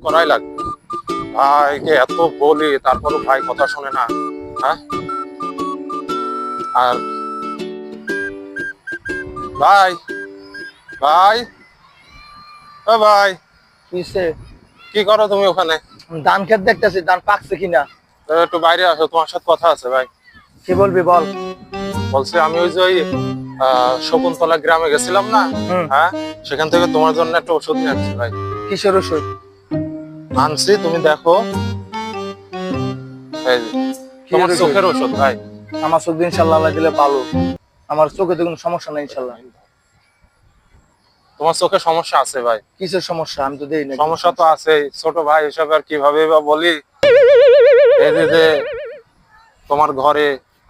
করাই লাগবে। ভাইকে এত বলি তারপরও ভাই কথা শোনে না। হ্যাঁ, আর ভাই ভাই ও ভাই, কিসে? কি করো তুমি ওখানে? ধান ক্ষেত দেখতেছি, ধান পাকছে কিনা। একটু বাইরে আসো, তোমার সাথে কথা আছে ভাই। কি বলবি বল। বলছি আমি ওই যে ওই শকুন্তলা গ্রামে গেছিলাম না, হুম। হ্যাঁ, সেখান থেকে তোমার জন্য একটা ওষুধ নিয়ে আসছি ভাই। কিসের ওষুধ? আনছি, তুমি দেখো। এই যে, তোমার ওষুধ? চোখের ওষুধ ভাই। আমার চোখ দিন ইনশাল্লাহ আল্লাহ দিলে ভালো। আমার চোখে তো কোনো সমস্যা নেই ইনশাল্লাহ। তোমার চোখে সমস্যা আছে ভাই? কিসের সমস্যা? আমি তো দেই না। সমস্যা তো আছে, ছোট ভাই হিসাবে আর কিভাবে বা বলি। এই যে তোমার ঘরে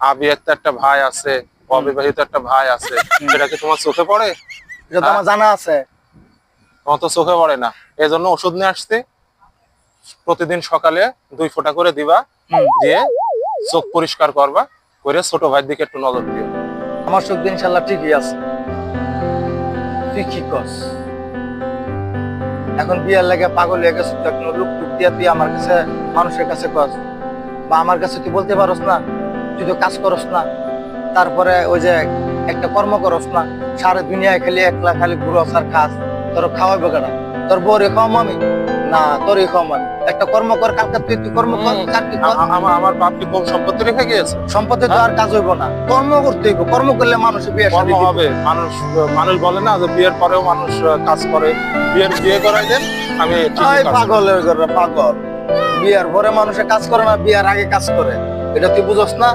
আবিয়াতে একটা ভাই আছে, অবিবাহিত একটা ভাই আছে, সেটা কি তোমার চোখে পড়ে? এটা তো আমার জানা আছে। তোমার তো চোখে পড়ে না, এই জন্য ওষুধ নিয়ে আসছি। প্রতিদিন সকালে 2 ফোঁটা করে দিবা, দিয়ে চোখ পরিষ্কার করবা, করে ছোট ভাইয়ের দিকে একটু নজর দিও। আমার চোখ দিন ইনশাল্লাহ ঠিকই আছে। তুই কি কস? এখন বিয়ার লাগে পাগল হয়ে গেছিস, তো এখন লুক টুক দিয়া তুই আমার কাছে, মানুষের কাছে কস, বা আমার কাছে তুই বলতে পারস না? তুই তো কাজ করস না, তারপরে ওই যে একটা কর্ম করস না, সারা দুনিয়ায় খালি একলা খালি ঘুরস আর খাস। তোর খাওয়াবে কেনা? তোর বউরে খাওয়াম আমি না তোরই খাওয়াম আমি? একটা কর্ম কর, কালকে তুই কর্ম কর, চাকরি কর। আমার বাপ কি কম সম্পত্তি রেখে গিয়েছে? সম্পত্তি তো আর কাজ হইব না, কর্ম করতে হইব। কর্ম করলে মানুষের বিয়ে কর্ম হবে। মানুষ বলে না যে বিয়ের পরেও মানুষ কাজ করে। বিয়ে করাই দেন, আমি ঠিকই কাজ করব। পাগলের ঘরে পাগল। বিয়ার পরে মানুষে কাজ করে না, বিয়ার আগে কাজ করে। এটা তুই বুঝস না?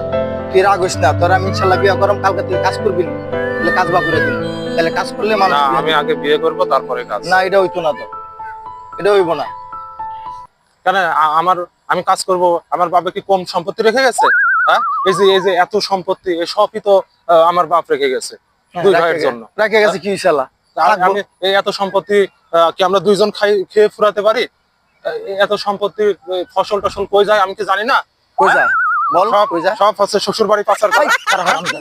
তুই রাগ হইস না, তোর আমি ইনশাল্লাহ বিয়া করম, কালকে তুই কাজ করবি না, তাহলে কাজ বা করে দিন। তাহলে কাজ করলে মানুষ না, বিয়ে আমি আগে বিয়ে করব তারপরে কাজ। না, এটা হইতো না তো, এটা হইব না। কেন আমি কাজ করব? আমার বাবা কি কম সম্পত্তি রেখে গেছে? হ্যাঁ, এই যে এত সম্পত্তি, এই সবই তো আমার বাপ রেখে গেছে 2 ভাইয়ের জন্য। রাখে গেছে কি ইনশাল্লাহ? আমি এই এত সম্পত্তি কি আমরা 2 জন খেয়ে ফুরাতে পারি? এত সম্পত্তি, ফসল টসল কই যায় আমি কি জানি না? কই যায় বল? কই যায়? সব হচ্ছে শ্বশুর বাড়ি পাচার করে। এই, তারা হারামজাদা।